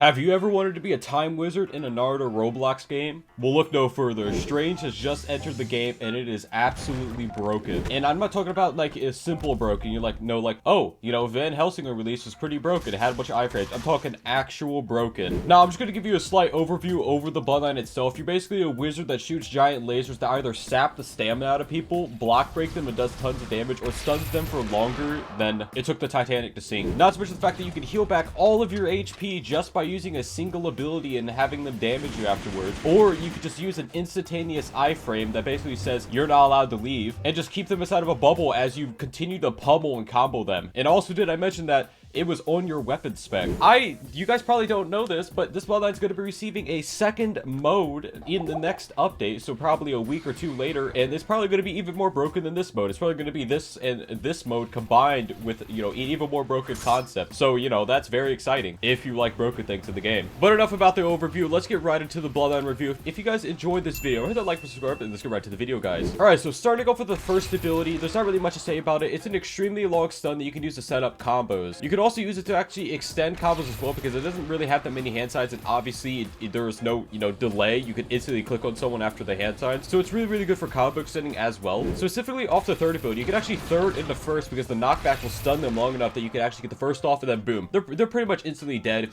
Have you ever wanted to be a time wizard in a Naruto Roblox game? Well, look no further. Strange has just entered the game and it is absolutely broken. And I'm not talking about like a simple broken. You're like, no, like, oh, you know, Van Helsing's release was pretty broken. It had a bunch of iframes. I'm talking actual broken. Now, I'm just going to give you a slight overview over the Bloodline itself. You're basically a wizard that shoots giant lasers that either sap the stamina out of people, block break them and does tons of damage, or stuns them for longer than it took the Titanic to sink. Not to mention the fact that you can heal back all of your HP just by using a single ability and having them damage you afterwards. Or you could just use an instantaneous iframe that basically says you're not allowed to leave and just keep them inside of a bubble as you continue to pummel and combo them. And also, did I mention that it was on your weapon spec? You guys probably don't know this, but this Bloodline is going to be receiving a second mode in the next update, so probably a week or two later, and it's probably going to be even more broken than this mode. It's probably going to be this and this mode combined with, you know, an even more broken concept. So, you know, that's very exciting if you like broken things in the game. But enough about the overview. Let's get right into the Bloodline review. If you guys enjoyed this video, hit that like and subscribe, and let's get right to the video, guys. All right, so starting off with the first ability, there's not really much to say about it. It's an extremely long stun that you can use to set up combos. You can also use it to actually extend combos as well, because it doesn't really have that many hand signs, and obviously there is no, you know, delay. You can instantly click on someone after the hand signs, so it's really good for combo extending as well. Specifically off the third ability, you can actually third into first, because the knockback will stun them long enough that you can actually get the first off, and then boom, they're pretty much instantly dead.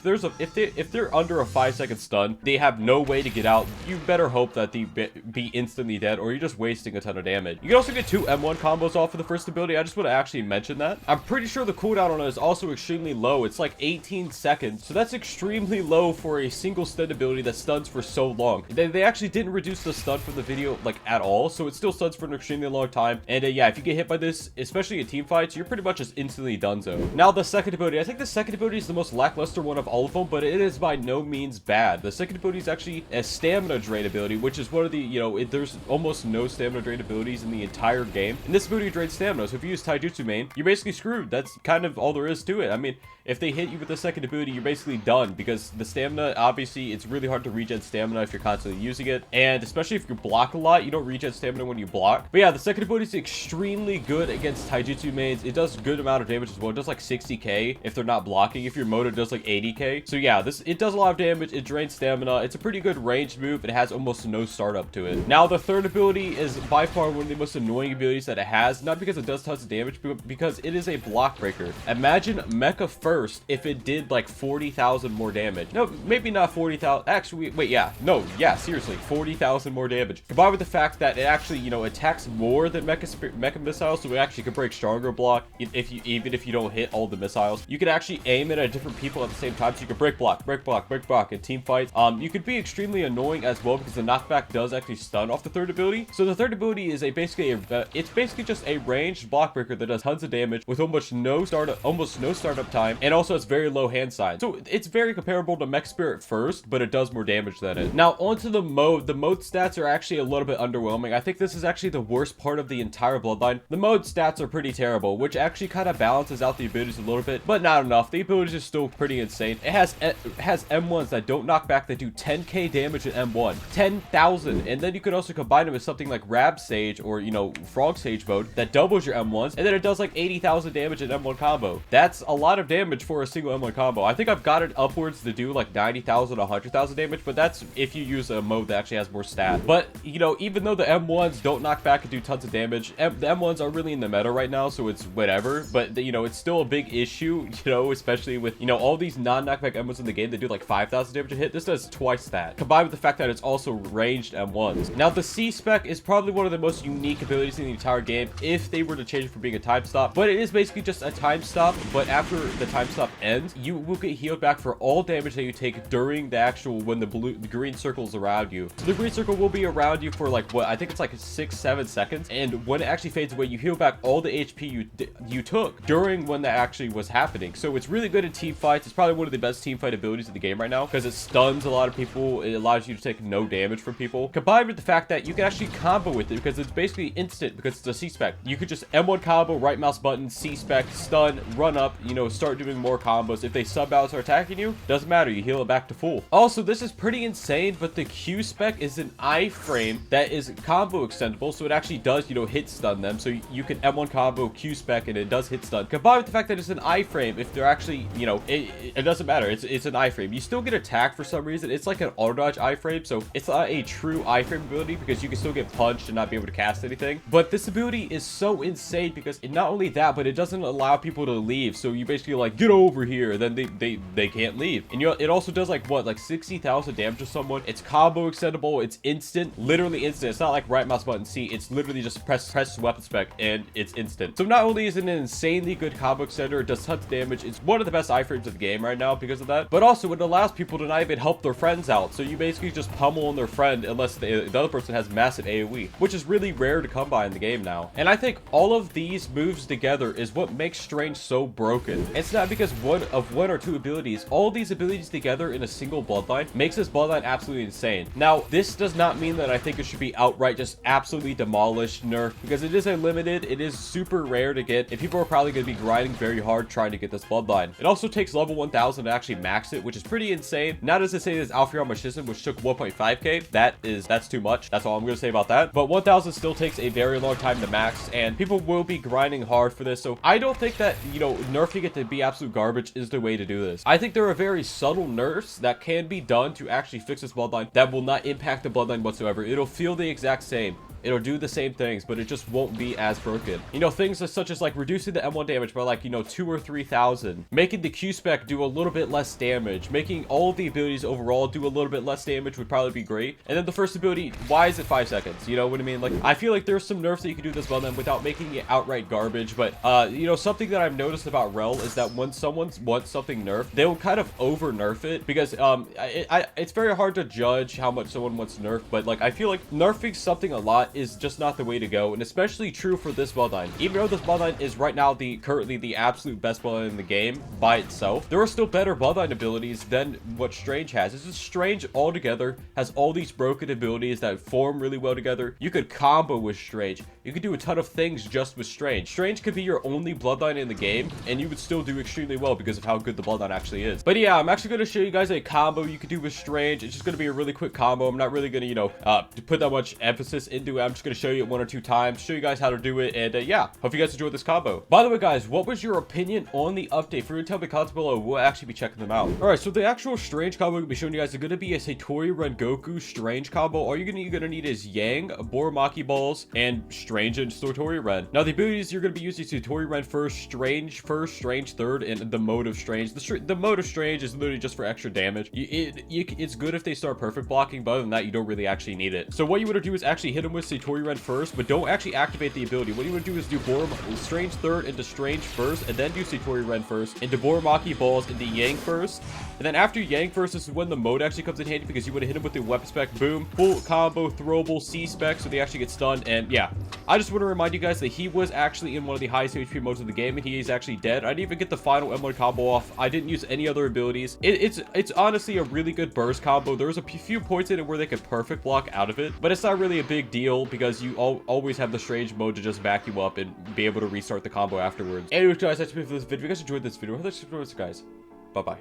If they're under a 5-second stun, they have no way to get out. You better hope that they be instantly dead, or you're just wasting a ton of damage. You can also get 2 M1 combos off of the first ability. I just want to actually mention that. I'm pretty sure the cooldown on it is also extremely low. It's like 18 seconds, so that's extremely low for a single stun ability that stuns for so long. They actually didn't reduce the stun from the video like at all, so it still stuns for an extremely long time. And yeah, if you get hit by this, especially in team fights, you're pretty much just instantly donezo. Now, the second ability, I think the second ability is the most lackluster one of all of them, but it is by no means bad. The second ability is actually a stamina drain ability, which is one of the, you know, there's almost no stamina drain abilities in the entire game, and this ability drains stamina. So if you use taijutsu main, you're basically screwed. That's kind of all there is to it. I mean, if they hit you with the second ability, you're basically done, because the stamina, obviously, it's really hard to regen stamina if you're constantly using it, and especially if you block a lot, you don't regen stamina when you block. But yeah, the second ability is extremely good against taijutsu mains. It does a good amount of damage as well. It does like 60k if they're not blocking. If your mode, it does like 80k. So yeah, it does a lot of damage. It drains stamina. It's a pretty good ranged move. It has almost no startup to it. Now, the third ability is by far one of the most annoying abilities that it has, not because it does tons of damage, but because it is a block breaker. Imagine Mecha First if it did like 40,000 more damage. No, maybe not 40,000. Actually, wait, yeah. No, yeah, seriously, 40,000 more damage. Combined with the fact that it actually, you know, attacks more than Mecha missiles, so it actually can break stronger block even if you don't hit all the missiles. You can actually aim it at different people at the same time, so you can break block in team fights. You could be extremely annoying as well, because the knockback does actually stun off the third ability. So the third ability is it's basically just a ranged block breaker that does tons of damage with almost no startup time, and also has very low hand sign. So it's very comparable to Mech Spirit First, but it does more damage than it. Now, onto the mode. The mode stats are actually a little bit underwhelming. I think this is actually the worst part of the entire Bloodline. The mode stats are pretty terrible, which actually kind of balances out the abilities a little bit, but not enough. The abilities are still pretty insane. It has M1s that don't knock back, that do 10k damage in M1, 10,000, and then you could also combine them with something like Rab Sage or, you know, Frog Sage mode that doubles your M1s, and then it does like 80,000 damage in M1 combo. That's a lot of damage for a single M1 combo. I think I've got it upwards to do like 90,000, 100,000 damage, but that's if you use a mode that actually has more stat. But, you know, even though the M1s don't knock back and do tons of damage, the M1s are really in the meta right now, so it's whatever, but, you know, it's still a big issue, you know, especially with, you know, all these non-knockback M1s in the game that do like 5,000 damage a hit. This does twice that, combined with the fact that it's also ranged M1s. Now, the C spec is probably one of the most unique abilities in the entire game if they were to change it from being a time stop, but it is basically just a time stop, but after the time stop ends, you will get healed back for all damage that you take during the actual, when the green circle is around you. So the green circle will be around you for like, what, I think it's like 6-7 seconds, and when it actually fades away, you heal back all the HP you took during when that actually was happening. So it's really good in team fights. It's probably one of the best team fight abilities in the game right now, because it stuns a lot of people. It allows you to take no damage from people, combined with the fact that you can actually combo with it, because it's basically instant, because it's a C spec. You could just M1 combo, right mouse button, C spec, stun, run up, you know, start doing more combos. If they sub out or attacking you, doesn't matter, you heal it back to full. Also, this is pretty insane, but the Q spec is an iframe that is combo extendable, so it actually does, you know, hit stun them. So you can M1 combo Q spec and it does hit stun. Combined with the fact that it's an iframe, if they're actually, you know, it doesn't matter. It's an iframe. You still get attacked for some reason. It's like an auto dodge iframe, so it's not a true iframe ability because you can still get punched and not be able to cast anything. But this ability is so insane because not only that, but it doesn't allow people to leave. So you basically like, get over here, then they can't leave. And you know, it also does like what, like 60,000 damage to someone. It's combo extendable. It's instant, literally instant. It's not like right mouse button C. It's literally just press weapon spec and it's instant. So not only is it an insanely good combo extender, it does tons of damage. It's one of the best iframes of the game right now because of that. But also it allows people to not even help their friends out. So you basically just pummel on their friend unless the other person has massive AoE, which is really rare to come by in the game now. And I think all of these moves together is what makes Strange so broken. It's not because one or two abilities. All these abilities together in a single bloodline makes this bloodline absolutely insane. Now, this does not mean that I think it should be outright just absolutely demolished, nerfed, because it is a limited, it is super rare to get, and people are probably going to be grinding very hard trying to get this bloodline. It also takes level 1000 to actually max it, which is pretty insane. Not as to say this Alfreon Machism, which took 1.5k. That's too much. That's all I'm going to say about that. But 1000 still takes a very long time to max, and people will be grinding hard for this. So I don't think that, you know, nerfing it to be absolute garbage is the way to do this. I think there are very subtle nerfs that can be done to actually fix this bloodline that will not impact the bloodline whatsoever. It'll feel the exact same. It'll do the same things, but it just won't be as broken. You know, things such as like reducing the M1 damage by like, you know, 2,000 or 3,000, making the Q spec do a little bit less damage, making all of the abilities overall do a little bit less damage would probably be great. And then the first ability, why is it 5 seconds? You know what I mean? Like, I feel like there's some nerfs that you can do this bloodline without making it outright garbage. But you know, something that I've noticed about Rel is that when someone wants something nerfed, they will kind of over nerf it because it's very hard to judge how much someone wants nerfed. But like, I feel like nerfing something a lot is just not the way to go, and especially true for this bloodline. Even though this bloodline is right now currently the absolute best bloodline in the game by itself, there are still better bloodline abilities than what Strange has. This is Strange altogether has all these broken abilities that form really well together. You could combo with Strange. You could do a ton of things just with Strange. Strange could be your only bloodline in the game, and you would still do extremely well because of how good the bloodline actually is. But yeah, I'm actually going to show you guys a combo you could do with Strange. It's just going to be a really quick combo. I'm not really going to, you know, put that much emphasis into it. I'm just going to show you it 1 or 2 times, show you guys how to do it, and yeah, hope you guys enjoyed this combo. By the way, guys, what was your opinion on the update? For you to tell me in the comments below, we'll actually be checking them out. All right, so the actual Strange combo we're going to be showing you guys is going to be a Satori Rengoku Strange combo. All you're going to need is Yang, Borimaki Balls, and Strange and Satori Ren. Now, the abilities you're going to be using Satori Ren first, Strange third, and the mode of Strange. The mode of Strange is literally just for extra damage. It's good if they start perfect blocking, but other than that, you don't really actually need it. So what you want to do is actually hit him with Satori Ren first, but don't actually activate the ability. What you want to do is do Strange third into Strange first, and then do Satori Ren first, into Borimaki Balls, into Yang first. And then after Yang first, this is when the mode actually comes in handy because you want to hit him with the weapon spec, boom, full combo, throwable, C spec, so they actually get stunned. And yeah, I just want to remind you guys that he was actually in one of the highest HP modes of the game, and he is actually dead. I didn't even get the final M1 combo off. I didn't use any other abilities. It's honestly a really good burst combo. There's a few points in it where they could perfect block out of it, but it's not really a big deal because you always have the Strange mode to just back you up and be able to restart the combo afterwards. Anyways, guys, that's it for this video. If you guys enjoyed this video, guys, bye bye.